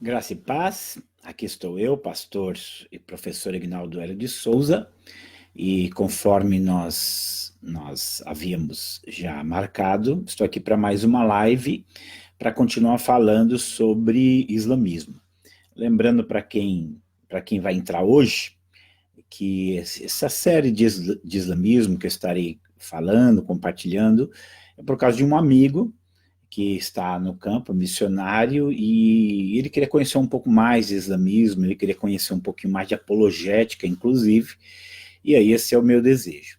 Graça e paz, aqui estou eu, pastor e professor Ignaldo Hélio de Souza, e conforme nós havíamos já marcado, estou aqui para mais uma live para continuar falando sobre islamismo. Lembrando para quem vai entrar hoje, que essa série de islamismo que eu estarei falando, compartilhando, é por causa de um amigo que está no campo missionário e ele queria conhecer um pouco mais de islamismo, ele queria conhecer um pouquinho mais de apologética, inclusive, e aí esse é o meu desejo.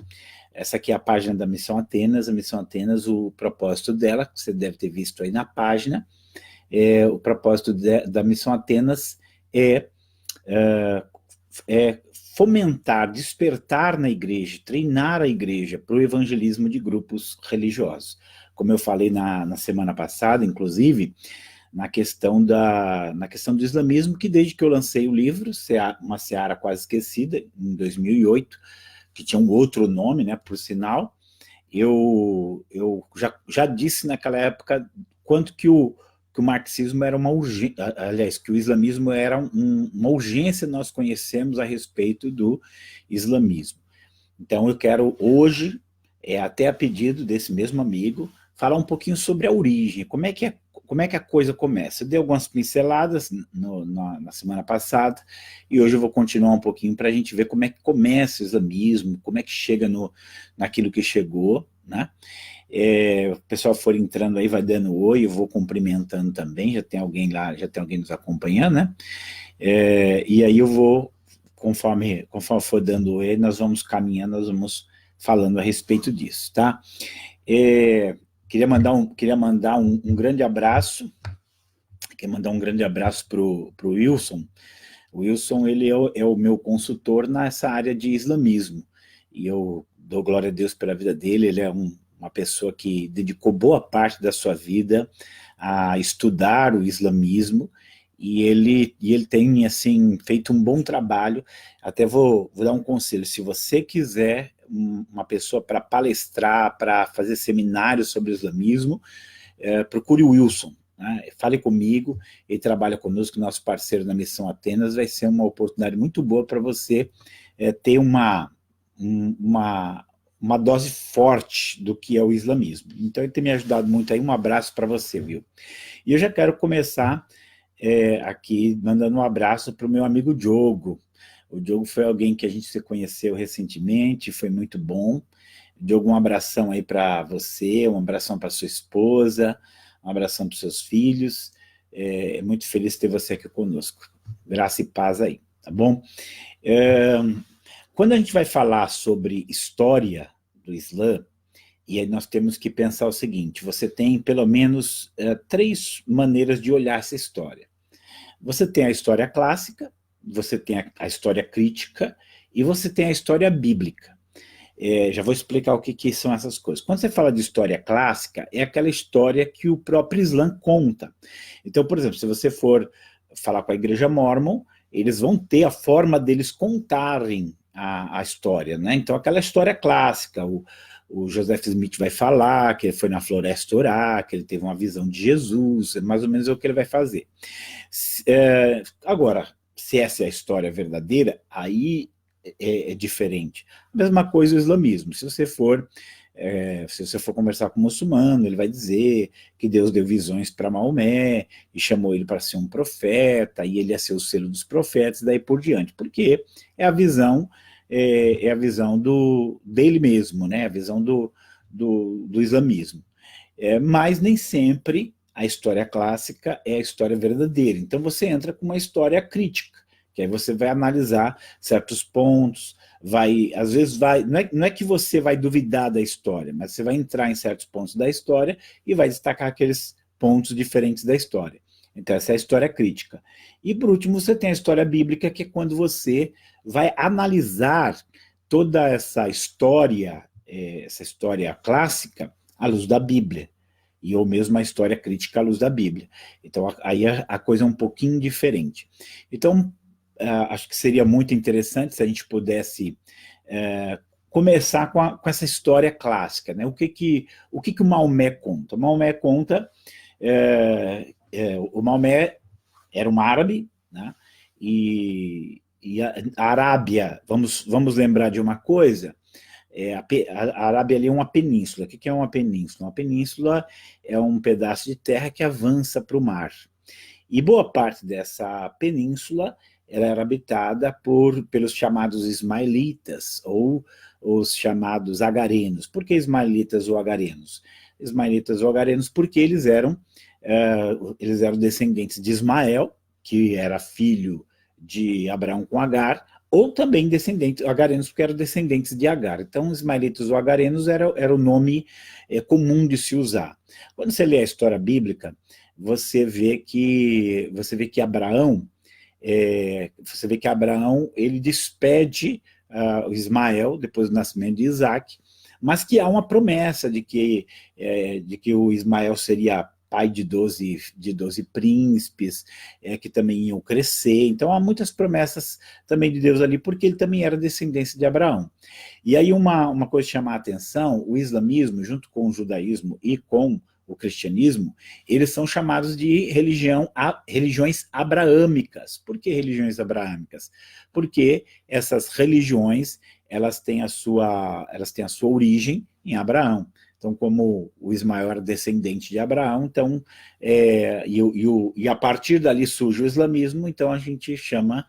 Essa aqui é a página da Missão Atenas. A Missão Atenas, o propósito dela, que você deve ter visto aí na página, o propósito da Missão Atenas é, é, é fomentar, despertar na igreja, treinar a igreja para o evangelismo de grupos religiosos. Como eu falei na semana passada, inclusive, na questão do islamismo, que desde que eu lancei o livro, Uma Seara Quase Esquecida, em 2008, que tinha um outro nome, né, por sinal, eu já disse naquela época quanto que o marxismo era uma urgência, aliás, que o islamismo era uma urgência nós conhecemos a respeito do islamismo. Então eu quero hoje, até a pedido desse mesmo amigo, falar um pouquinho sobre a origem, como é que a coisa começa. Eu dei algumas pinceladas na semana passada, e hoje eu vou continuar um pouquinho para a gente ver como é que começa o islamismo, como é que chega naquilo que chegou, né? O pessoal for entrando aí, vai dando oi, eu vou cumprimentando também, já tem alguém lá, já tem alguém nos acompanhando, né? E aí eu vou, conforme for dando oi, nós vamos caminhando, nós vamos falando a respeito disso, tá? Queria mandar um grande abraço, pro Wilson. O Wilson, ele é o meu consultor nessa área de islamismo, e eu dou glória a Deus pela vida dele. Ele é uma pessoa que dedicou boa parte da sua vida a estudar o islamismo, e ele tem, assim, feito um bom trabalho. Até vou dar um conselho: se você quiser uma pessoa para palestrar, para fazer seminários sobre o islamismo, procure o Wilson, né? Fale comigo, ele trabalha conosco, nosso parceiro na Missão Atenas. Vai ser uma oportunidade muito boa para você ter uma, uma dose forte do que é o islamismo. Então ele tem me ajudado muito aí. Um abraço para você, viu? E eu já quero começar aqui mandando um abraço para o meu amigo Diogo. O Diogo foi alguém que a gente se conheceu recentemente, foi muito bom. Diogo, um abração aí para você, um abração para sua esposa, um abração para os seus filhos. Muito feliz de ter você aqui conosco. Graça e paz aí, tá bom? Quando a gente vai falar sobre história do Islã, e aí nós temos que pensar o seguinte: você tem pelo menos três maneiras de olhar essa história. Você tem a história clássica, você tem a história crítica e você tem a história bíblica. Já vou explicar o que são essas coisas. Quando você fala de história clássica, é aquela história que o próprio Islã conta. Então, por exemplo, se você for falar com a igreja mórmon, eles vão ter a forma deles contarem a história, né? Então, aquela história clássica, o Joseph Smith vai falar que ele foi na floresta orar, que ele teve uma visão de Jesus, mais ou menos é o que ele vai fazer. Agora, se essa é a história verdadeira, aí é diferente. A mesma coisa o islamismo. Se você for conversar com o muçulmano, ele vai dizer que Deus deu visões para Maomé e chamou ele para ser um profeta, e ele ia ser o selo dos profetas, daí por diante, porque é a visão dele mesmo, né? A visão do islamismo. Mas nem sempre a história clássica é a história verdadeira. Então você entra com uma história crítica, que aí você vai analisar certos pontos, às vezes não é que você vai duvidar da história, mas você vai entrar em certos pontos da história e vai destacar aqueles pontos diferentes da história. Então essa é a história crítica. E por último você tem a história bíblica, que é quando você vai analisar toda essa história clássica à luz da Bíblia, ou mesmo a história crítica à luz da Bíblia. Então aí a coisa é um pouquinho diferente. Então acho que seria muito interessante se a gente pudesse começar com essa história clássica, né? O que o Maomé conta? O Maomé conta, o Maomé era um árabe, né? E a Arábia, vamos lembrar de uma coisa, a Arábia ali é uma península. O que é uma península? Uma península é um pedaço de terra que avança para o mar. E boa parte dessa península ela era habitada pelos chamados ismaelitas, ou os chamados agarenos. Por que ismaelitas ou agarenos? Ismaelitas ou agarenos porque eles eram descendentes de Ismael, que era filho de Abraão com Agar, ou também descendentes, agarenos, porque eram descendentes de Agar. Então, ismaelitas ou agarenos era o nome comum de se usar. Quando você lê a história bíblica, você vê que Abraão, ele despede o Ismael, depois do nascimento de Isaac, mas que há uma promessa de que o Ismael seria pai de 12 príncipes, que também iam crescer. Então há muitas promessas também de Deus ali, porque ele também era descendência de Abraão. E aí uma coisa que chama a atenção, o islamismo, junto com o judaísmo e com o cristianismo, eles são chamados de religiões abraâmicas. Por que religiões abraâmicas? Porque essas religiões elas têm a sua origem em Abraão. Então, como o Ismael era descendente de Abraão, então, e a partir dali surge o islamismo, então a gente chama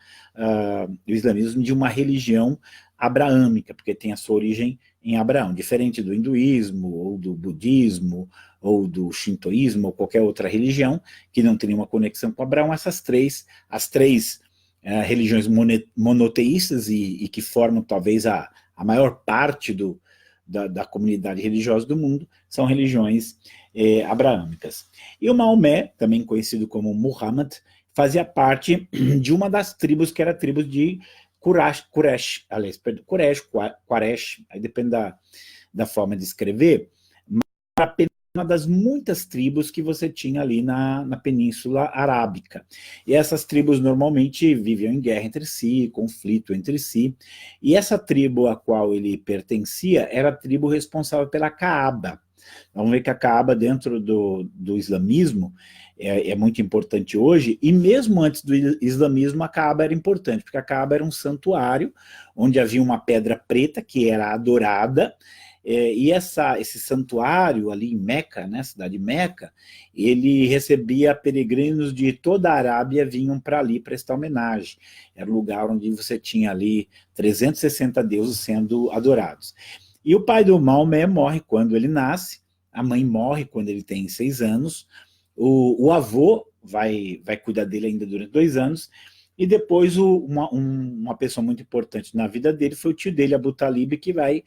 o islamismo de uma religião abraâmica, porque tem a sua origem em Abraão, diferente do hinduísmo, ou do budismo, ou do shintoísmo, ou qualquer outra religião, que não tem nenhuma conexão com Abraão. As três religiões monoteístas e que formam talvez a maior parte da comunidade religiosa do mundo, são religiões abraâmicas. E o Maomé, também conhecido como Muhammad, fazia parte de uma das tribos, que era a tribo de Quraysh, aí depende da forma de escrever, mas era uma das muitas tribos que você tinha ali na Península Arábica. E essas tribos normalmente viviam em guerra entre si, conflito entre si, e essa tribo a qual ele pertencia era a tribo responsável pela Kaaba. Vamos ver que a Kaaba, dentro do islamismo, é muito importante hoje, e mesmo antes do islamismo a Kaaba era importante, porque a Kaaba era um santuário onde havia uma pedra preta que era adorada, e esse santuário ali em Meca, né, cidade de Meca, ele recebia peregrinos de toda a Arábia, vinham para ali prestar homenagem. Era um lugar onde você tinha ali 360 deuses sendo adorados. E o pai do Maomé morre quando ele nasce, a mãe morre quando ele tem 6 anos, o avô vai cuidar dele ainda durante 2 anos, e depois uma pessoa muito importante na vida dele foi o tio dele, Abu Talib, que vai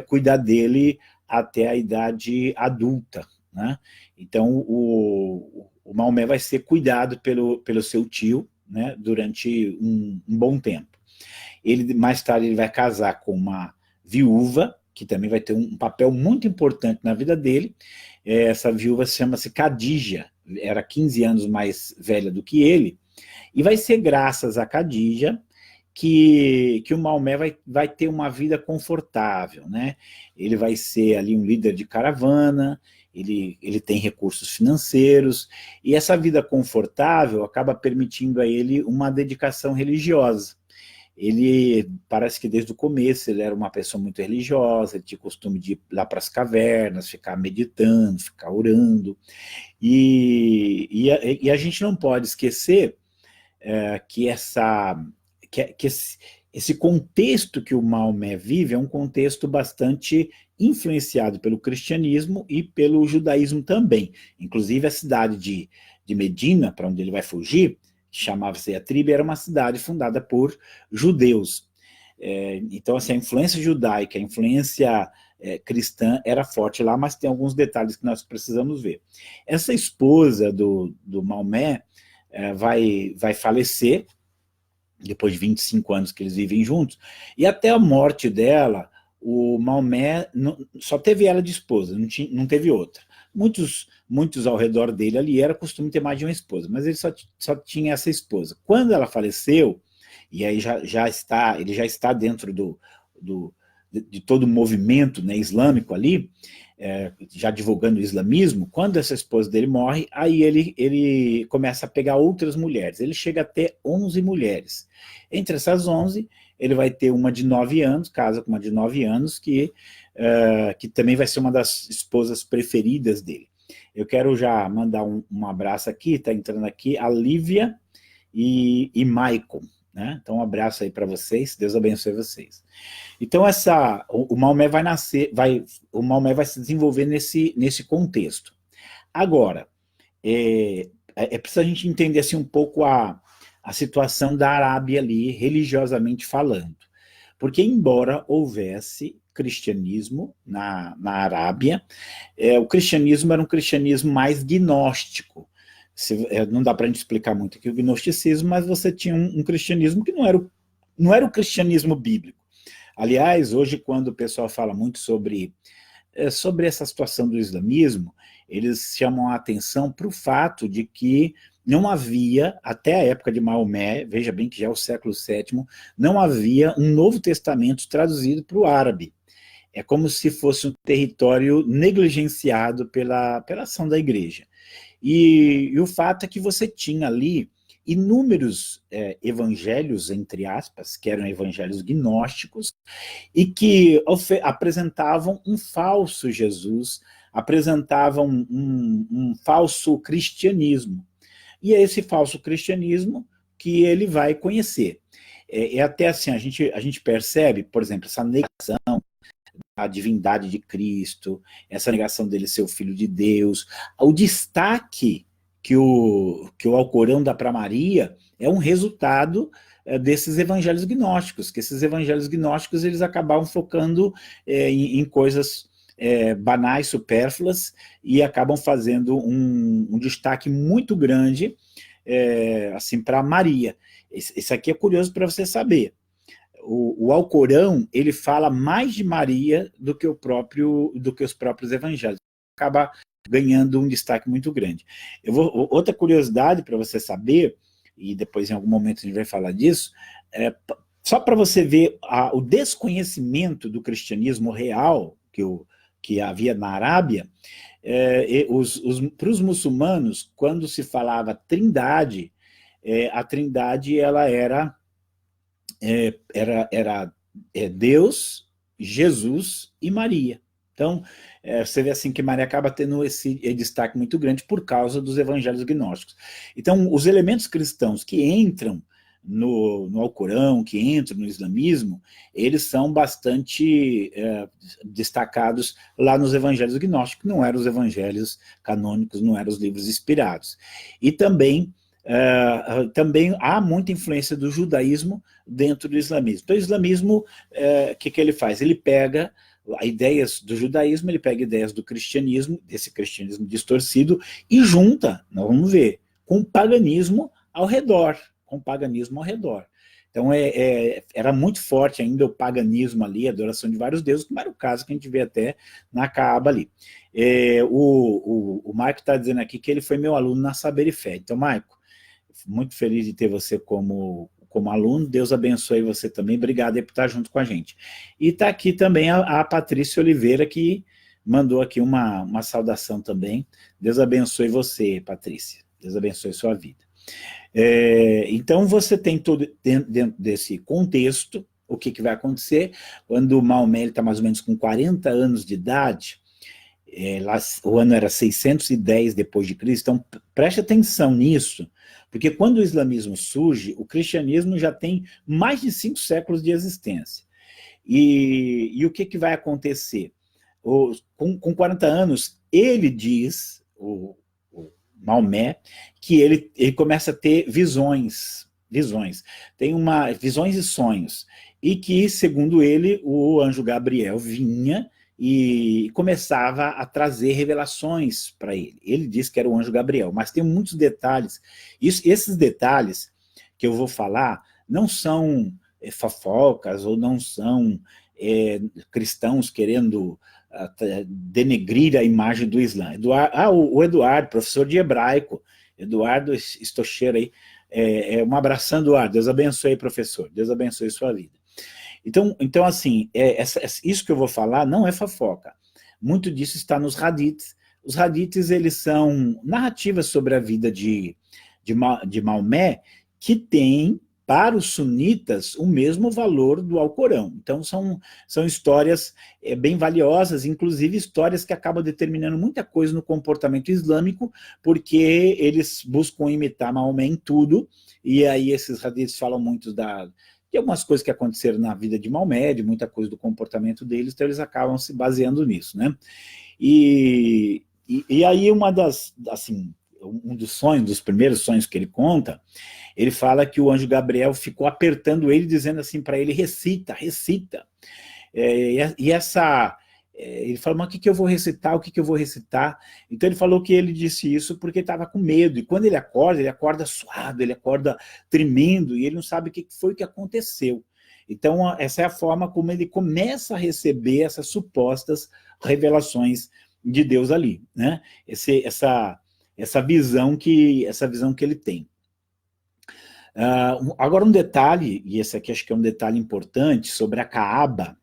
cuidar dele até a idade adulta, né? Então o Maomé vai ser cuidado pelo seu tio, né, durante um bom tempo. Mais tarde ele vai casar com uma viúva, que também vai ter um papel muito importante na vida dele. Essa viúva chama-se Khadija, era 15 anos mais velha do que ele, e vai ser graças a Khadija que o Maomé vai ter uma vida confortável, né? Ele vai ser ali um líder de caravana, ele tem recursos financeiros, e essa vida confortável acaba permitindo a ele uma dedicação religiosa. Ele parece que desde o começo ele era uma pessoa muito religiosa, ele tinha costume de ir lá para as cavernas, ficar meditando, ficar orando, e a gente não pode esquecer que esse contexto que o Maomé vive é um contexto bastante influenciado pelo cristianismo e pelo judaísmo também. Inclusive a cidade de Medina, para onde ele vai fugir, chamava-se Yatrib, era uma cidade fundada por judeus. Então, assim, a influência judaica, a influência cristã era forte lá, mas tem alguns detalhes que nós precisamos ver. Essa esposa do Maomé vai falecer, depois de 25 anos que eles vivem juntos, e até a morte dela, o Maomé só teve ela de esposa, não teve outra. Muitos ao redor dele ali era costume ter mais de uma esposa, mas ele só tinha essa esposa. Quando ela faleceu, e aí ele já está dentro de todo o movimento, né, islâmico ali, já divulgando o islamismo, quando essa esposa dele morre, aí ele começa a pegar outras mulheres. Ele chega a ter 11 mulheres. Entre essas 11, ele vai ter uma de 9 anos, casa com uma de 9 anos, que também vai ser uma das esposas preferidas dele. Eu quero já mandar um abraço aqui, está entrando aqui, a Lívia e Michael, né? Então um abraço aí para vocês, Deus abençoe vocês. Então o Maomé vai nascer, o Maomé vai se desenvolver nesse contexto. Agora, preciso a gente entender assim, um pouco a situação da Arábia ali, religiosamente falando. Porque embora houvesse cristianismo na Arábia, o cristianismo era um cristianismo mais gnóstico. Não dá para a gente explicar muito aqui o gnosticismo, mas você tinha um cristianismo que não era o cristianismo bíblico. Aliás, hoje, quando o pessoal fala muito sobre essa situação do islamismo, eles chamam a atenção para o fato de que não havia, até a época de Maomé, veja bem que já é o século VII, não havia um Novo Testamento traduzido para o árabe. É como se fosse um território negligenciado pela ação da igreja. E o fato é que você tinha ali inúmeros evangelhos, entre aspas, que eram evangelhos gnósticos, e que apresentavam um falso Jesus, apresentavam um falso cristianismo. E é esse falso cristianismo que ele vai conhecer. Até assim, a gente percebe, por exemplo, essa negação da divindade de Cristo, essa negação dele ser o Filho de Deus, o destaque que o Alcorão dá para Maria é um resultado desses evangelhos gnósticos, que esses evangelhos gnósticos eles acabavam focando em coisas banais, supérfluas, e acabam fazendo um destaque muito grande assim, para Maria. Isso aqui é curioso para você saber. O Alcorão, ele fala mais de Maria do que os próprios evangelhos. Acaba ganhando um destaque muito grande. Outra curiosidade para você saber, e depois em algum momento a gente vai falar disso, só para você ver o desconhecimento do cristianismo real que havia na Arábia, para os muçulmanos, quando se falava trindade, a trindade ela era Deus, Jesus e Maria. Então, você vê assim que Maria acaba tendo esse destaque muito grande por causa dos evangelhos gnósticos. Então, os elementos cristãos que entram no Alcorão, que entram no islamismo, eles são bastante destacados lá nos evangelhos gnósticos, não eram os evangelhos canônicos, não eram os livros inspirados. E também há muita influência do judaísmo dentro do islamismo. Então o islamismo, que ele faz? Ele pega ideias do judaísmo, ele pega ideias do cristianismo, desse cristianismo distorcido, e junta, nós vamos ver, com o paganismo ao redor, Então era muito forte ainda o paganismo ali, a adoração de vários deuses, como era o caso que a gente vê até na Kaaba ali. O Maico está dizendo aqui que ele foi meu aluno na Saber e Fé. Então, Maico, muito feliz de ter você como aluno, Deus abençoe você também, obrigado aí por estar junto com a gente. E está aqui também a Patrícia Oliveira, que mandou aqui uma saudação também. Deus abençoe você, Patrícia, Deus abençoe sua vida. Então você tem todo dentro desse contexto, o que vai acontecer quando o Maomé está mais ou menos com 40 anos de idade, o ano era 610 depois de Cristo, então preste atenção nisso, porque quando o islamismo surge, o cristianismo já tem mais de 5 séculos de existência. E o que vai acontecer? Com 40 anos, ele diz, o Maomé, que ele começa a ter visões, tem visões e sonhos, e que, segundo ele, o anjo Gabriel vinha e começava a trazer revelações para ele. Ele disse que era o anjo Gabriel, mas tem muitos detalhes. Esses detalhes que eu vou falar não são fofocas ou não são cristãos querendo denegrir a imagem do Islã. O Eduardo, professor de hebraico, Eduardo Stocheira aí, um abração, Eduardo, Deus abençoe, professor, Deus abençoe sua vida. Então assim, isso que eu vou falar não é fofoca, muito disso está nos hadiths. Os hadiths, eles são narrativas sobre a vida de Maomé, que tem, para os sunitas, o mesmo valor do Alcorão. Então, são histórias bem valiosas, inclusive histórias que acabam determinando muita coisa no comportamento islâmico, porque eles buscam imitar Maomé em tudo, e aí esses hadiths falam muito de algumas coisas que aconteceram na vida de Maomé, de muita coisa do comportamento deles, então eles acabam se baseando nisso, né? E aí um dos sonhos, dos primeiros sonhos que ele conta, ele fala que o anjo Gabriel ficou apertando ele, dizendo assim para ele, recita, recita. Ele falou, mas o que eu vou recitar, o que eu vou recitar? Então ele falou que ele disse isso porque estava com medo, e quando ele acorda suado, ele acorda tremendo, e ele não sabe o que foi que aconteceu. Então essa é a forma como ele começa a receber essas supostas revelações de Deus ali, né? Essa visão que ele tem. Agora um detalhe, e esse aqui acho que é um detalhe importante, sobre a Kaaba.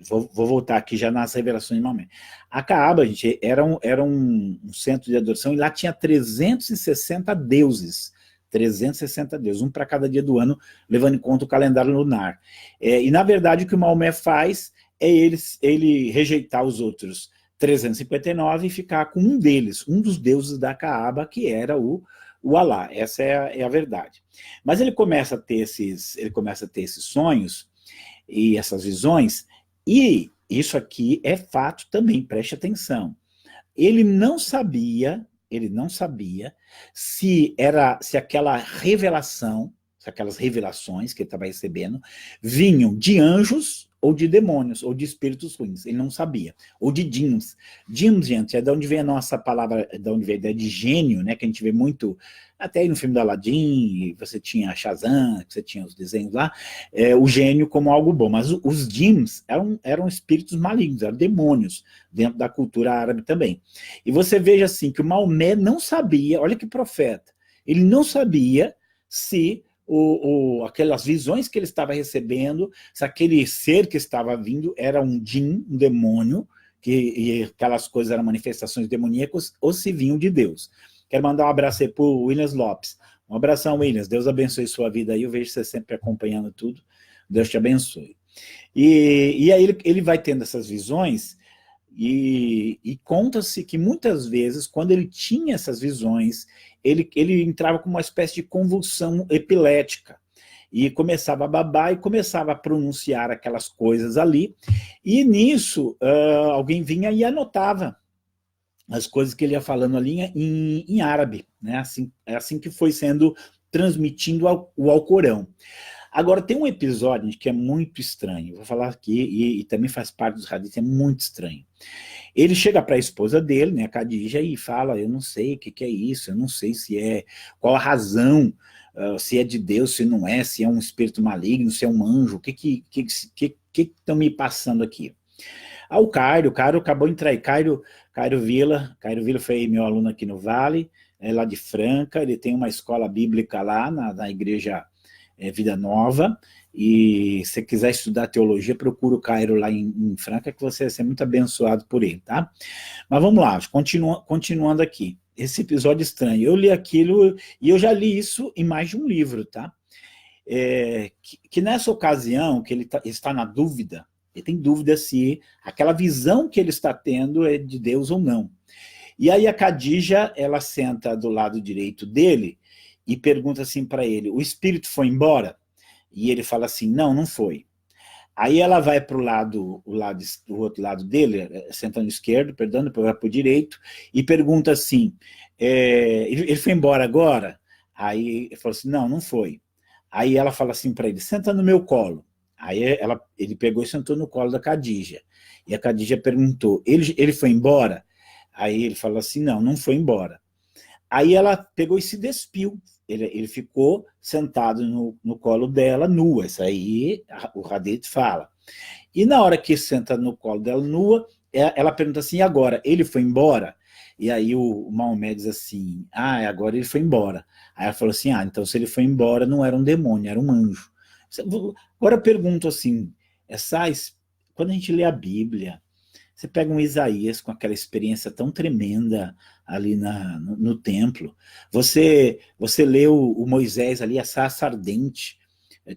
Vou voltar aqui já nas revelações de Maomé. A Kaaba, gente, era um centro de adoração, e lá tinha 360 deuses, 360 deuses, um para cada dia do ano, levando em conta o calendário lunar. E na verdade o que o Maomé faz é ele rejeitar os outros 359 e ficar com um deles, um dos deuses da Kaaba, que era o Alá. Essa é a verdade. Mas ele começa a ter esses sonhos e essas visões, e isso aqui é fato também, preste atenção. Ele não sabia se aquela revelação, se aquelas revelações que ele estava recebendo vinham de anjos ou de demônios, ou de espíritos ruins. Ele não sabia. Ou de djinns. Djinns, gente, é de onde vem a nossa palavra, de onde vem a ideia de gênio, né, que a gente vê muito, até aí no filme do Aladdin, você tinha Shazam, você tinha os desenhos lá, o gênio como algo bom. Mas os djinns eram espíritos malignos, eram demônios, dentro da cultura árabe também. E você veja assim, que o Maomé não sabia, olha que profeta, ele não sabia se aquelas visões que ele estava recebendo, se aquele ser que estava vindo era um djinn, um demônio, e aquelas coisas eram manifestações demoníacas, ou se vinham de Deus. Quero mandar um abraço aí para o Williams Lopes. Um abração, Williams. Deus abençoe sua vida aí. Eu vejo você sempre acompanhando tudo. Deus te abençoe. E aí ele vai tendo essas visões, e conta-se que muitas vezes, quando ele tinha essas visões, ele entrava com uma espécie de convulsão epilética, e começava a babar, e começava a pronunciar aquelas coisas ali, e nisso alguém vinha e anotava as coisas que ele ia falando ali em árabe, né? É assim que foi sendo transmitindo o Alcorão. Agora, tem um episódio que é muito estranho, vou falar aqui, e também faz parte dos hadiths, é muito estranho. Ele chega para a esposa dele, né, a Khadija, e fala, eu não sei o que é isso, eu não sei qual a razão, se é de Deus, se não é, se é um espírito maligno, se é um anjo, o que estão me passando aqui? O Cairo acabou de entrar aí, Cairo Vila foi meu aluno aqui no Vale, lá de Franca, ele tem uma escola bíblica lá na igreja Vida Nova, e se quiser estudar teologia, procura o Cairo lá em Franca, que você vai ser muito abençoado por ele, tá? Mas vamos lá, continuando aqui. Esse episódio estranho, eu li aquilo, e eu já li isso em mais de um livro, tá? Que nessa ocasião, que ele está na dúvida, ele tem dúvida se aquela visão que ele está tendo é de Deus ou não. E aí a Khadija, ela senta do lado direito dele, e pergunta assim para ele, o espírito foi embora? E ele fala assim, não foi. Aí ela vai para o outro lado dele, sentando esquerdo, perdão, depois vai para o direito, e pergunta assim, ele foi embora agora? Aí ele falou assim, não foi. Aí ela fala assim para ele, senta no meu colo. Aí ele pegou e sentou no colo da Khadija. E a Khadija perguntou, ele foi embora? Aí ele falou assim, não foi embora. Aí ela pegou e se despiu. Ele ficou sentado no colo dela, nua. Isso aí o Hadith fala. E na hora que senta no colo dela, nua, ela pergunta assim, e agora? Ele foi embora? E aí o Maomé diz assim, agora ele foi embora. Aí ela falou assim, então se ele foi embora, não era um demônio, era um anjo. Agora eu pergunto assim, quando a gente lê a Bíblia, Você pega um Isaías com aquela experiência tão tremenda ali no templo. Você lê o Moisés ali, a sarça ardente,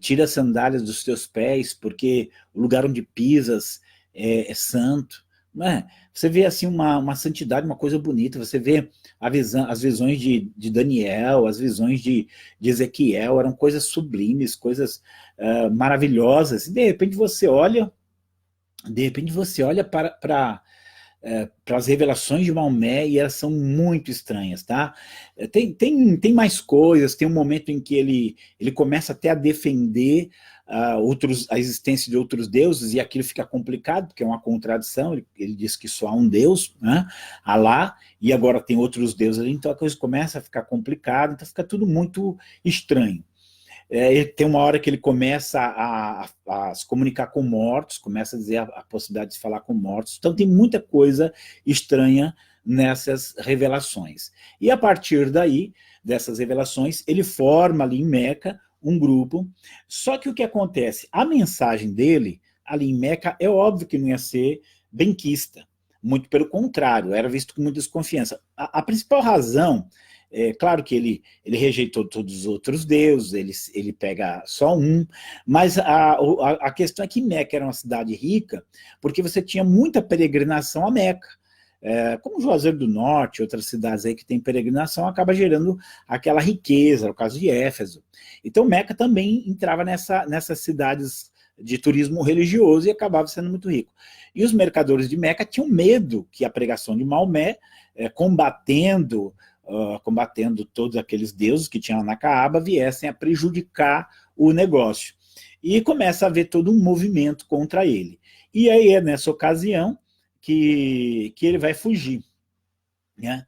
tira as sandálias dos teus pés, porque o lugar onde pisas é santo. Não é? Você vê assim uma santidade, uma coisa bonita. Você vê as visões de Daniel, as visões de Ezequiel, eram coisas sublimes, coisas maravilhosas. E de repente você olha para as revelações de Maomé e elas são muito estranhas, tá? Tem mais coisas, tem um momento em que ele começa até a defender a existência de outros deuses, e aquilo fica complicado, porque é uma contradição. Ele diz que só há um Deus, né, Alá, e agora tem outros deuses ali, então a coisa começa a ficar complicada, então fica tudo muito estranho. Tem uma hora que ele começa a se comunicar com mortos, começa a dizer a possibilidade de falar com mortos. Então tem muita coisa estranha nessas revelações. E a partir daí, dessas revelações, ele forma ali em Meca um grupo. Só que o que acontece? A mensagem dele ali em Meca é óbvio que não ia ser benquista. Muito pelo contrário, era visto com muita desconfiança. A principal razão... claro que ele rejeitou todos os outros deuses, ele pega só um, mas a questão é que Meca era uma cidade rica, porque você tinha muita peregrinação a Meca. Como Juazeiro do Norte, outras cidades aí que tem peregrinação, acaba gerando aquela riqueza, no caso de Éfeso. Então Meca também entrava nessas cidades de turismo religioso e acabava sendo muito rico. E os mercadores de Meca tinham medo que a pregação de Maomé, combatendo todos aqueles deuses que tinham na Caaba, viessem a prejudicar o negócio. E começa a haver todo um movimento contra ele. E aí é nessa ocasião que ele vai fugir. Né?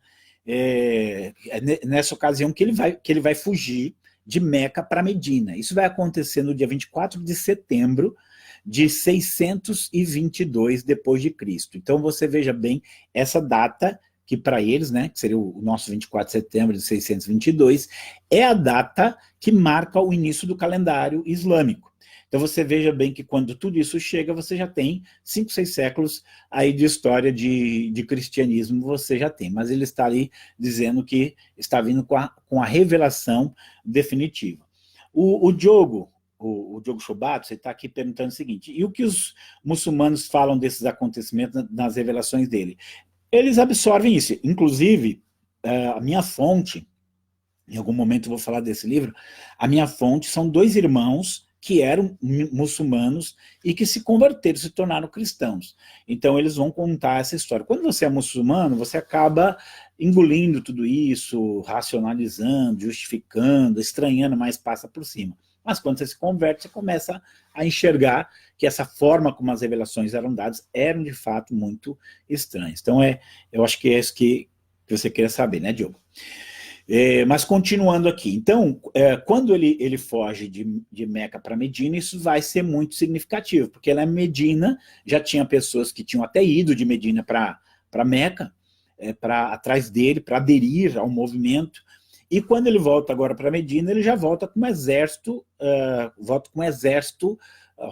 Nessa ocasião que ele vai fugir de Meca para Medina. Isso vai acontecer no dia 24 de setembro de 622 depois de Cristo. Então você veja bem essa data que para eles, né, que seria o nosso 24 de setembro de 622, é a data que marca o início do calendário islâmico. Então você veja bem que quando tudo isso chega, você já tem 5, 6 séculos aí de história de cristianismo, você já tem. Mas ele está ali dizendo que está vindo com a revelação definitiva. O Diogo Chobato, você está aqui perguntando o seguinte: e o que os muçulmanos falam desses acontecimentos nas revelações dele? Eles absorvem isso. Inclusive, a minha fonte, em algum momento eu vou falar desse livro, a minha fonte são 2 irmãos que eram muçulmanos e que se converteram, se tornaram cristãos. Então eles vão contar essa história. Quando você é muçulmano, você acaba engolindo tudo isso, racionalizando, justificando, estranhando, mas passa por cima. Mas quando você se converte, você começa a enxergar que essa forma como as revelações eram dadas eram de fato muito estranhas. Então eu acho que é isso que você queria saber, né, Diogo? Mas continuando aqui, então, quando ele foge de Meca para Medina, isso vai ser muito significativo, porque lá em Medina já tinha pessoas que tinham até ido de Medina para Meca, atrás dele, para aderir ao movimento. E quando ele volta agora para Medina, ele já volta com um exército,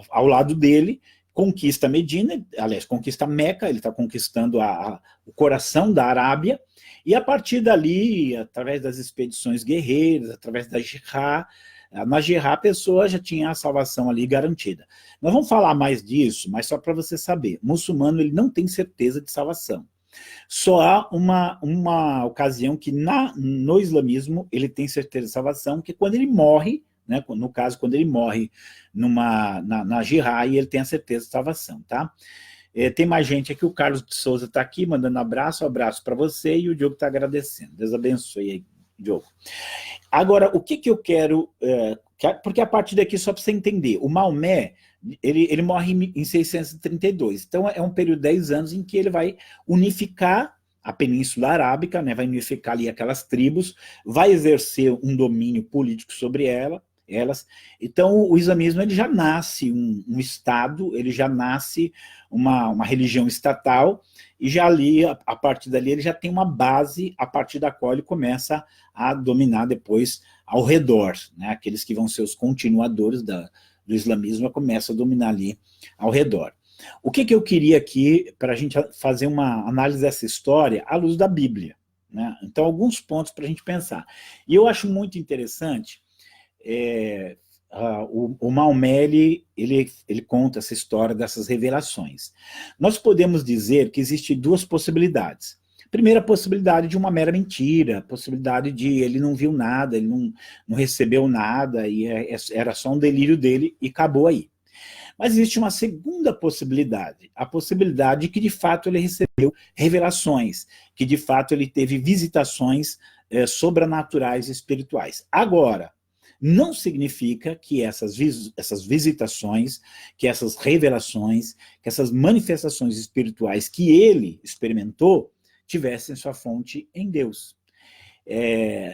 ao lado dele, conquista Medina, aliás, conquista Meca, ele está conquistando o coração da Arábia, e a partir dali, através das expedições guerreiras, através da jihad, na jihad a pessoa já tinha a salvação ali garantida. Nós vamos falar mais disso, mas só para você saber, o muçulmano ele não tem certeza de salvação. Só há uma ocasião que no islamismo ele tem certeza de salvação, que é quando ele morre, né, no caso, quando ele morre na jihad, e ele tem a certeza de salvação, tá? Tem mais gente aqui, o Carlos de Souza está aqui, mandando abraço para você, e o Diogo está agradecendo. Deus abençoe aí, Diogo. Agora, o que eu quero... porque a partir daqui, só para você entender, o Maomé, ele morre em 632, então é um período de 10 anos em que ele vai unificar a Península Arábica, né, vai unificar ali aquelas tribos, vai exercer um domínio político sobre elas. Então o islamismo ele já nasce um Estado, ele já nasce uma religião estatal, e já ali, a partir dali, ele já tem uma base a partir da qual ele começa a dominar depois ao redor, né, aqueles que vão ser os continuadores do islamismo começam a dominar ali ao redor. O que eu queria aqui, para a gente fazer uma análise dessa história à luz da Bíblia, né? Então, alguns pontos para a gente pensar. E eu acho muito interessante, o Maomé, ele conta essa história dessas revelações. Nós podemos dizer que existem duas possibilidades. Primeira possibilidade de uma mera mentira, possibilidade de ele não viu nada, ele não recebeu nada, e era só um delírio dele e acabou aí. Mas existe uma segunda possibilidade, a possibilidade de que de fato ele recebeu revelações, que de fato ele teve visitações sobrenaturais e espirituais. Agora, não significa que essas visitações, que essas revelações, que essas manifestações espirituais que ele experimentou, tivessem sua fonte em Deus.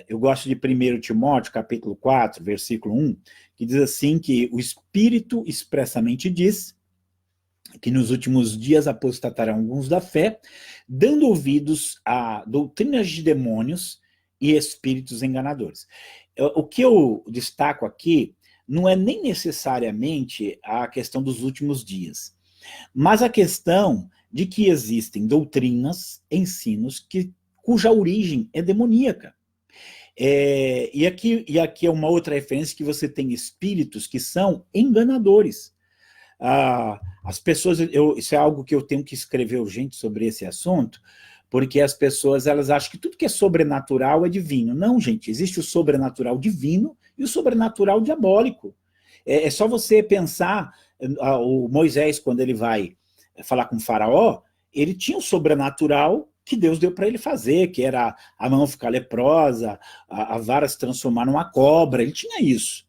Eu gosto de 1 Timóteo, capítulo 4, versículo 1, que diz assim que o Espírito expressamente diz que nos últimos dias apostatarão alguns da fé, dando ouvidos a doutrinas de demônios e espíritos enganadores. O que eu destaco aqui não é nem necessariamente a questão dos últimos dias, mas a questão de que existem doutrinas, ensinos, cuja origem é demoníaca. E aqui é uma outra referência, que você tem espíritos que são enganadores. As pessoas, isso é algo que eu tenho que escrever urgente sobre esse assunto, porque as pessoas, elas acham que tudo que é sobrenatural é divino. Não, gente, existe o sobrenatural divino e o sobrenatural diabólico. É só você pensar, o Moisés, quando ele vai falar com o faraó, ele tinha o sobrenatural que Deus deu para ele fazer, que era a mão ficar leprosa, a vara se transformar numa cobra, ele tinha isso.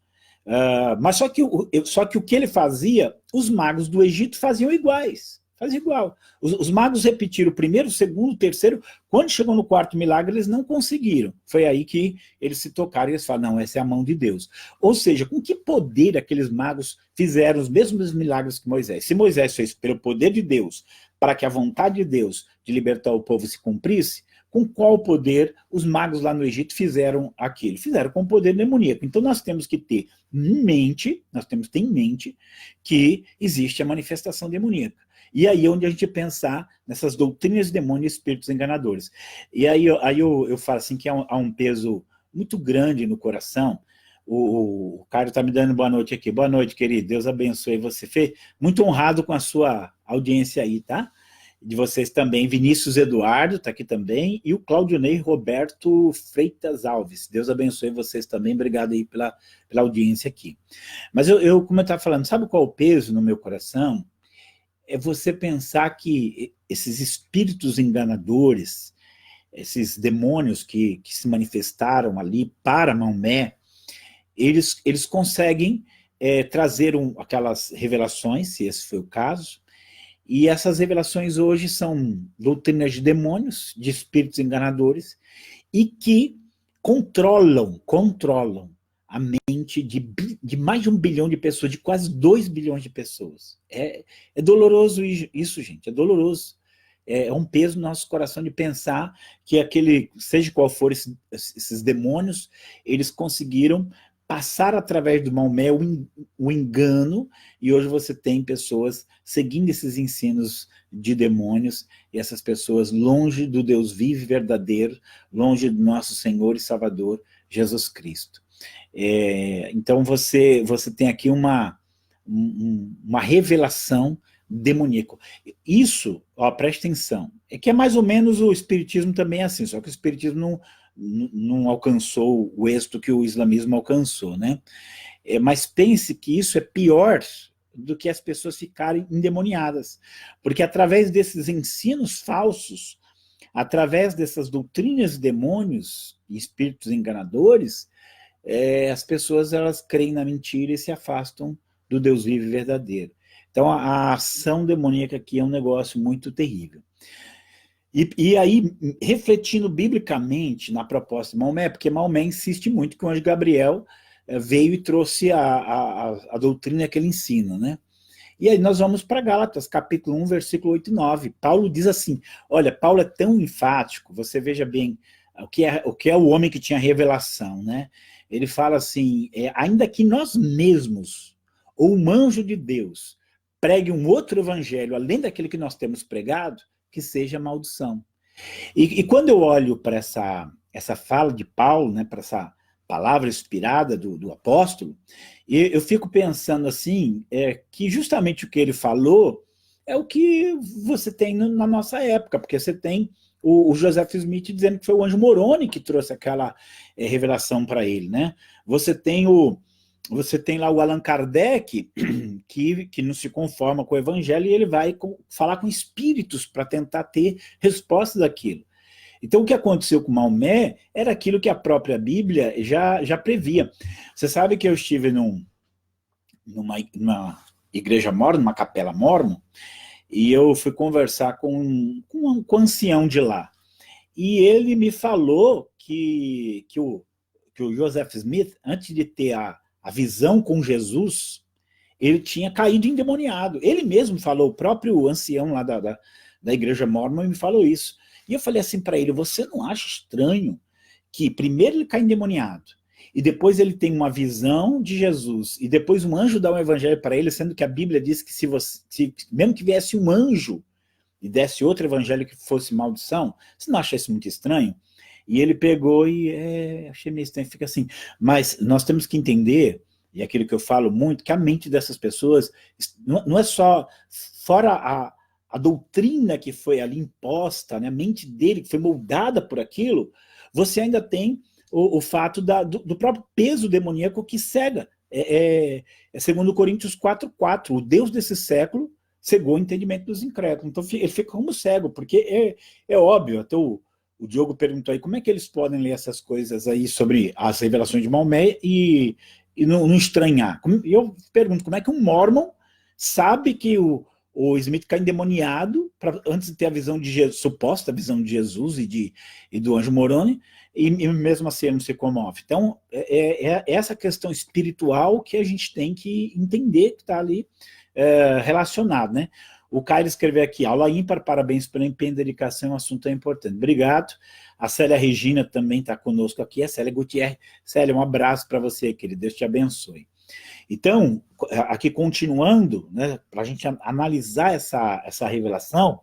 Mas só que o que ele fazia, os magos do Egito faziam iguais. Fazia igual. Os magos repetiram o primeiro, o segundo, o terceiro. Quando chegou no quarto milagre, eles não conseguiram. Foi aí que eles se tocaram e eles falaram, não, essa é a mão de Deus. Ou seja, com que poder aqueles magos fizeram os mesmos milagres que Moisés? Se Moisés fez pelo poder de Deus, para que a vontade de Deus de libertar o povo se cumprisse, com qual poder os magos lá no Egito fizeram aquilo? Fizeram com o poder demoníaco. Então nós temos que ter em mente que existe a manifestação demoníaca. E aí é onde a gente pensar nessas doutrinas de demônios e espíritos enganadores. E aí eu falo assim que há um peso muito grande no coração. O Caio está me dando boa noite aqui. Boa noite, querido. Deus abençoe você. Fê, muito honrado com a sua audiência aí, tá? De vocês também. Vinícius Eduardo está aqui também. E o Claudionei Roberto Freitas Alves. Deus abençoe vocês também. Obrigado aí pela audiência aqui. Mas como eu estava falando, sabe qual é o peso no meu coração? É você pensar que esses espíritos enganadores, esses demônios que se manifestaram ali para Maomé, eles conseguem trazer aquelas revelações, se esse foi o caso, e essas revelações hoje são doutrinas de demônios, de espíritos enganadores, e que controlam a mente de mais de 1 bilhão de pessoas, de quase 2 bilhões de pessoas. É doloroso isso, gente, é doloroso. É um peso no nosso coração de pensar que seja qual for esses demônios, eles conseguiram passar através do Maomé o engano, e hoje você tem pessoas seguindo esses ensinos de demônios, e essas pessoas longe do Deus vivo e verdadeiro, longe do nosso Senhor e Salvador, Jesus Cristo. Então você tem aqui uma revelação demoníaca. Isso, preste atenção, é que é mais ou menos o espiritismo também é assim, só que o espiritismo não alcançou o êxito que o islamismo alcançou, né? Mas pense que isso é pior do que as pessoas ficarem endemoniadas, porque através desses ensinos falsos, através dessas doutrinas de demônios e espíritos enganadores, as pessoas, elas creem na mentira e se afastam do Deus vivo e verdadeiro. Então a ação demoníaca aqui é um negócio muito terrível. E aí, refletindo biblicamente na proposta de Maomé, porque Maomé insiste muito que o anjo Gabriel veio e trouxe a doutrina que ele ensina, né? E aí nós vamos para Gálatas, capítulo 1, versículo 8 e 9. Paulo diz assim, olha, Paulo é tão enfático, você veja bem o que é o homem que tinha revelação, né? Ele fala assim, ainda que nós mesmos, ou um anjo de Deus, pregue um outro evangelho, além daquele que nós temos pregado, que seja maldição. E quando eu olho para essa fala de Paulo, né, para essa palavra inspirada do apóstolo, eu fico pensando assim, que justamente o que ele falou é o que você tem na nossa época, porque você tem o Joseph Smith dizendo que foi o anjo Moroni que trouxe aquela revelação para ele, né? Você tem lá o Allan Kardec, que não se conforma com o evangelho, e ele vai falar com espíritos para tentar ter respostas daquilo. Então, o que aconteceu com Maomé era aquilo que a própria Bíblia já previa. Você sabe que eu estive numa igreja mórmon, numa capela mórmon, e eu fui conversar com um ancião de lá. E ele me falou que o Joseph Smith, antes de ter a visão com Jesus, ele tinha caído endemoniado. Ele mesmo falou, o próprio ancião lá da igreja mórmon me falou isso. E eu falei assim para ele, você não acha estranho que primeiro ele cai endemoniado, e depois ele tem uma visão de Jesus, e depois um anjo dá um evangelho para ele, sendo que a Bíblia diz que se mesmo que viesse um anjo e desse outro evangelho que fosse maldição, você não acha isso muito estranho? E ele pegou e achei meio estranho, fica assim. Mas nós temos que entender, e é aquilo que eu falo muito, que a mente dessas pessoas não é só, fora a doutrina que foi ali imposta, né, a mente dele que foi moldada por aquilo, você ainda tem o fato do próprio peso demoníaco que cega. Segundo Coríntios 4:4, o Deus desse século cegou o entendimento dos incrédulos. Então ele fica como cego, porque é óbvio, até o Diogo perguntou aí, como é que eles podem ler essas coisas aí sobre as revelações de Maomé e não estranhar? E eu pergunto, como é que um mormon sabe que o Smith cai endemoniado antes de ter a visão de Jesus, suposta visão de Jesus e do anjo Moroni, e mesmo assim ele não se comove. Então, essa questão espiritual que a gente tem que entender que está ali relacionado, né? O Caio escreveu aqui, aula ímpar, parabéns pela empenho e dedicação, um assunto tão importante. Obrigado. A Célia Regina também está conosco aqui, a Célia Gutierrez. Célia, um abraço para você, querido, Deus te abençoe. Então, aqui continuando, né, para a gente analisar essa revelação,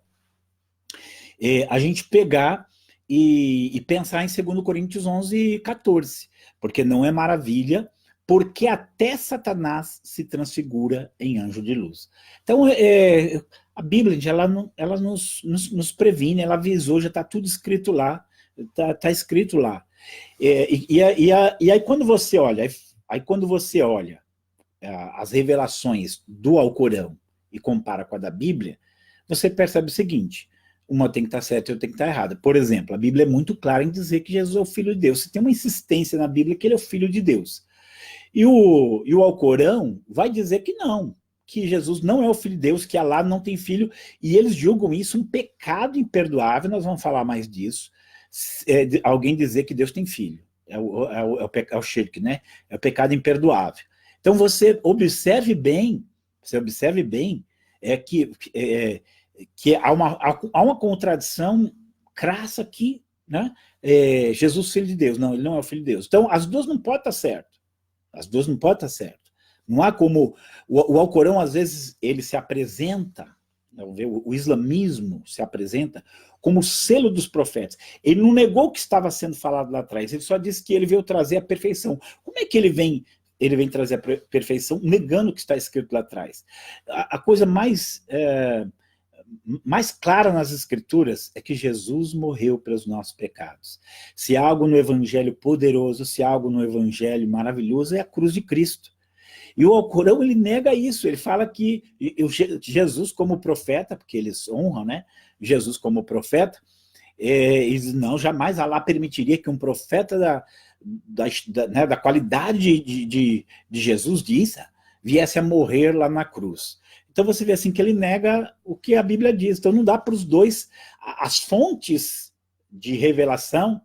a gente pegar e pensar em 2 Coríntios 11:14, porque não é maravilha, porque até Satanás se transfigura em anjo de luz. Então, a Bíblia, ela nos previne, ela avisou, já está tudo escrito lá, está escrito lá. E aí quando você olha, as revelações do Alcorão e compara com a da Bíblia, você percebe o seguinte, uma tem que estar certa e outra tem que estar errada. Por exemplo, a Bíblia é muito clara em dizer que Jesus é o Filho de Deus. Você tem uma insistência na Bíblia que ele é o Filho de Deus. E o Alcorão vai dizer que não, que Jesus não é o Filho de Deus, que Alá não tem filho, e eles julgam isso um pecado imperdoável, nós vamos falar mais disso, alguém dizer que Deus tem filho. É o shirk, né? É o pecado imperdoável. Então você observe bem, que há uma contradição crassa aqui, né? Jesus, Filho de Deus. Não, ele não é o Filho de Deus. Então as duas não podem estar certas. Não há como... O Alcorão, às vezes, ele se apresenta, o islamismo se apresenta como o selo dos profetas. Ele não negou o que estava sendo falado lá atrás, ele só disse que ele veio trazer a perfeição. Como é que ele vem trazer a perfeição negando o que está escrito lá atrás? A coisa mais clara nas escrituras é que Jesus morreu pelos nossos pecados. Se há algo no evangelho poderoso, se há algo no evangelho maravilhoso, é a cruz de Cristo. E o Alcorão, ele nega isso, ele fala que Jesus como profeta, porque eles honram, né, Jesus como profeta, eles não, jamais Alá permitiria que um profeta da qualidade de Jesus viesse a morrer lá na cruz. Então você vê assim que ele nega o que a Bíblia diz. Então não dá para os dois, as fontes de revelação,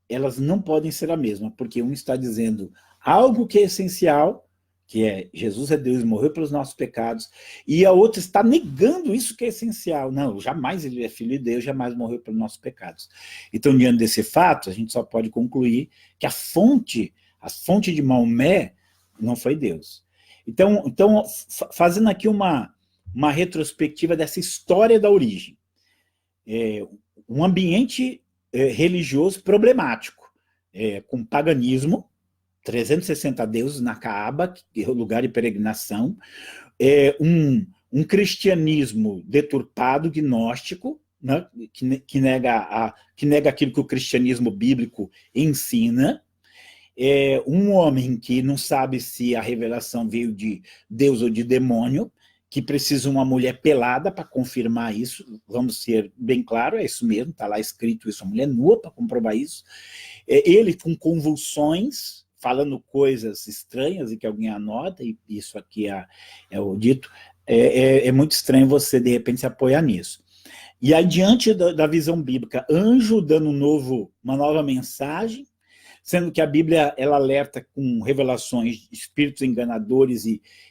elas não podem ser a mesma, porque um está dizendo algo que é essencial, que é Jesus é Deus, morreu pelos nossos pecados, e a outra está negando isso que é essencial. Não, jamais ele é filho de Deus, jamais morreu pelos nossos pecados. Então, diante desse fato, a gente só pode concluir que a fonte de Maomé não foi Deus. Então fazendo aqui uma uma retrospectiva dessa história da origem. Um ambiente religioso problemático, com paganismo, 360 deuses na Caaba, que é o lugar de peregrinação, um cristianismo deturpado, gnóstico, né, que nega aquilo que o cristianismo bíblico ensina, um homem que não sabe se a revelação veio de Deus ou de demônio, que precisa de uma mulher pelada para confirmar isso, vamos ser bem claros, é isso mesmo, está lá escrito isso, uma mulher nua para comprovar isso, ele com convulsões, falando coisas estranhas e que alguém anota, e isso aqui é o dito, é muito estranho você, de repente, se apoiar nisso. E aí, diante da visão bíblica, anjo dando uma nova mensagem, sendo que a Bíblia ela alerta com revelações de espíritos enganadores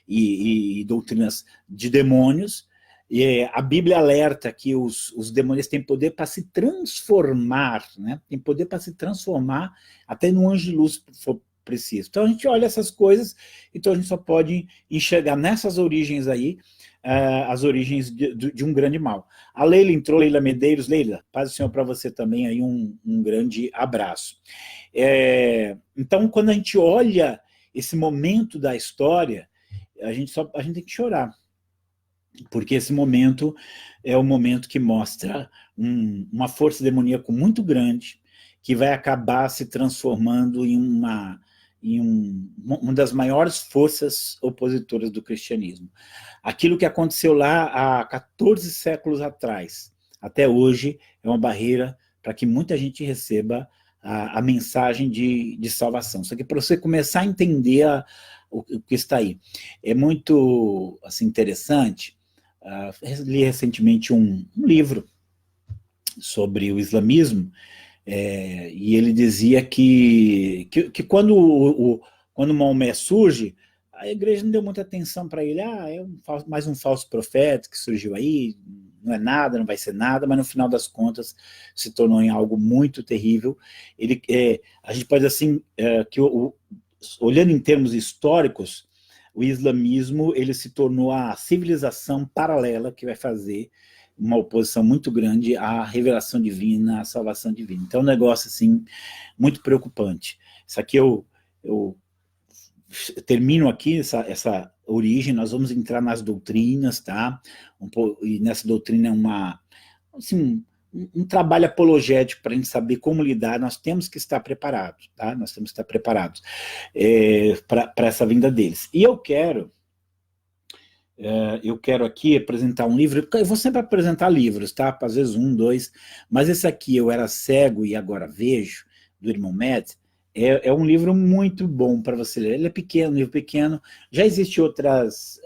e doutrinas de demônios, e a Bíblia alerta que os demônios têm poder para se transformar, né? Tem poder para se transformar até no anjo de luz, se for preciso. Então a gente olha essas coisas, então a gente só pode enxergar nessas origens aí, as origens de um grande mal. A Leila entrou, Leila Medeiros. Leila, paz do Senhor para você também, aí um grande abraço. Então, quando a gente olha esse momento da história, a gente tem que chorar, porque esse momento é o momento que mostra uma força demoníaca muito grande, que vai acabar se transformando em uma das maiores forças opositoras do cristianismo. Aquilo que aconteceu lá há 14 séculos atrás, até hoje, é uma barreira para que muita gente receba a mensagem de salvação. Só que para você começar a entender o que está aí. É muito assim, interessante. Li recentemente um livro sobre o islamismo, e ele dizia que quando Maomé surge, a igreja não deu muita atenção para ele. Mais um falso profeta que surgiu aí, não é nada, não vai ser nada, mas no final das contas se tornou em algo muito terrível. A gente pode assim, olhando em termos históricos, o islamismo ele se tornou a civilização paralela que vai fazer uma oposição muito grande à revelação divina, à salvação divina. Então é um negócio assim, muito preocupante. Isso aqui eu termino aqui essa origem, nós vamos entrar nas doutrinas, tá? E nessa doutrina um trabalho apologético para a gente saber como lidar. Nós temos que estar preparados, tá? Nós temos que estar preparados para essa vinda deles. E eu quero aqui apresentar um livro. Eu vou sempre apresentar livros, tá? Às vezes 1, 2, mas esse aqui, Eu Era Cego e Agora Vejo, do irmão Matt, é um livro muito bom para você ler. Ele é pequeno, um livro pequeno. Já existem outras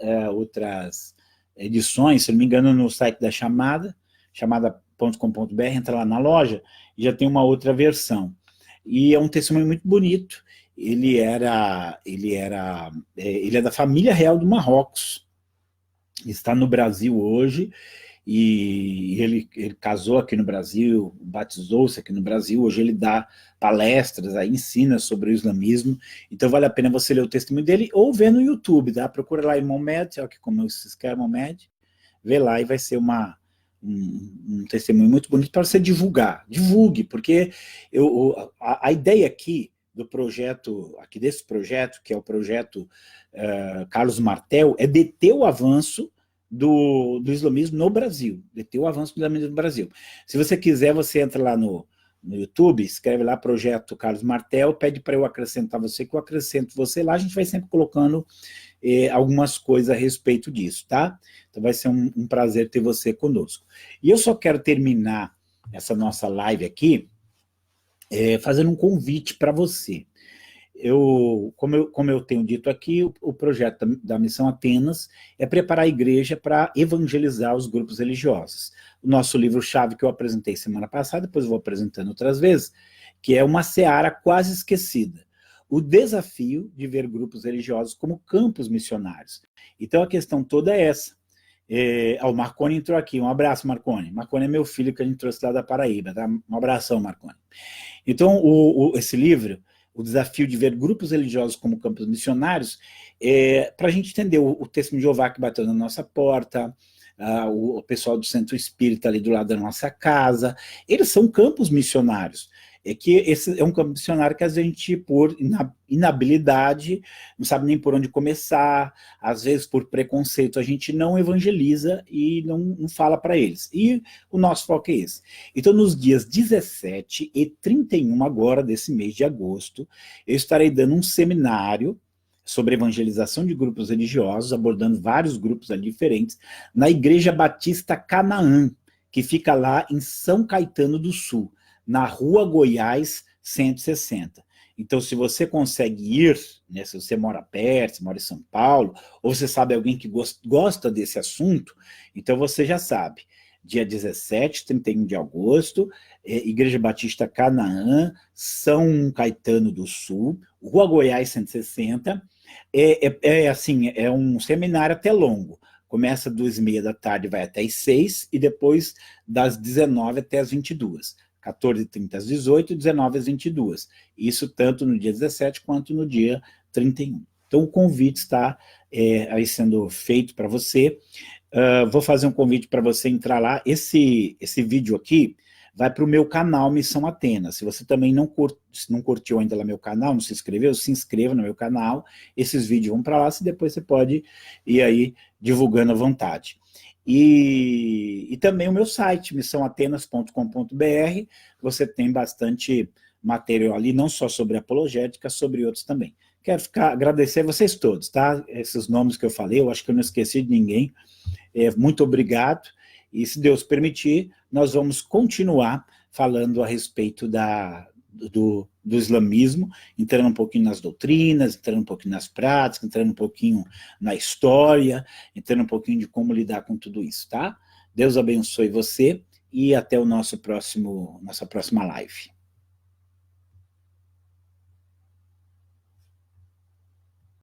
edições, se não me engano, no site da chamada.com.br, entra lá na loja, e já tem uma outra versão. E é um testemunho muito bonito. Ele é da família real do Marrocos, está no Brasil hoje, e ele casou aqui no Brasil, batizou-se aqui no Brasil, hoje ele dá palestras, aí ensina sobre o islamismo, então vale a pena você ler o testemunho dele, ou ver no YouTube, tá? Procura lá Irmão Med, olha que como se escreve Irmão Med, vê lá e vai ser um testemunho muito bonito para você divulgar. Divulgue, porque a ideia aqui do projeto, desse projeto, que é o projeto Carlos Martel, é deter o avanço do islamismo no Brasil, deter o avanço do islamismo no Brasil. Se você quiser, você entra lá no YouTube, escreve lá Projeto Carlos Martel, pede para eu acrescentar você, que eu acrescento você lá, a gente vai sempre colocando algumas coisas a respeito disso, tá? Então vai ser um prazer ter você conosco. E eu só quero terminar essa nossa live aqui fazendo um convite para você. Como eu tenho dito aqui, o projeto da Missão Atenas é preparar a igreja para evangelizar os grupos religiosos. O nosso livro-chave que eu apresentei semana passada, depois eu vou apresentando outras vezes, que é Uma Seara Quase Esquecida. O desafio de ver grupos religiosos como campos missionários. Então a questão toda é essa. O Marconi entrou aqui, um abraço, Marconi. Marconi é meu filho que a gente trouxe lá da Paraíba, tá? Um abração, Marconi. Então esse livro o desafio de ver grupos religiosos como campos missionários, para a gente entender o Testemunho de Jeová que bateu na nossa porta, o pessoal do Centro Espírita ali do lado da nossa casa, eles são campos missionários. É que esse é um campo missionário que a gente, por inabilidade, não sabe nem por onde começar, às vezes por preconceito a gente não evangeliza e não fala para eles. E o nosso foco é esse. Então, nos dias 17 e 31 agora, desse mês de agosto, eu estarei dando um seminário sobre evangelização de grupos religiosos, abordando vários grupos ali diferentes, na Igreja Batista Canaã, que fica lá em São Caetano do Sul, na Rua Goiás 160. Então, se você consegue ir, né, se você mora perto, se mora em São Paulo, ou você sabe alguém que gosta desse assunto, então você já sabe. Dia 17, 31 de agosto, Igreja Batista Canaã, São Caetano do Sul, Rua Goiás 160, assim, é um seminário até longo. Começa às 2h30 da tarde, vai até às 6, e depois das 19 até às 22. 14h30 às 18, 19 às 22. Isso tanto no dia 17 quanto no dia 31. Então o convite está aí sendo feito para você. Vou fazer um convite para você entrar lá. Esse vídeo aqui vai para o meu canal Missão Atenas. Se você também não curtiu ainda lá meu canal, não se inscreveu, se inscreva no meu canal. Esses vídeos vão para lá, se depois você pode ir aí divulgando à vontade. E também o meu site, missãoatenas.com.br, você tem bastante material ali, não só sobre apologética, sobre outros também. Quero agradecer a vocês todos, tá? Esses nomes que eu falei, eu acho que eu não esqueci de ninguém. Muito obrigado, e se Deus permitir, nós vamos continuar falando a respeito do islamismo, entrando um pouquinho nas doutrinas, entrando um pouquinho nas práticas, entrando um pouquinho na história, entrando um pouquinho de como lidar com tudo isso, tá? Deus abençoe você e até o nossa próxima live.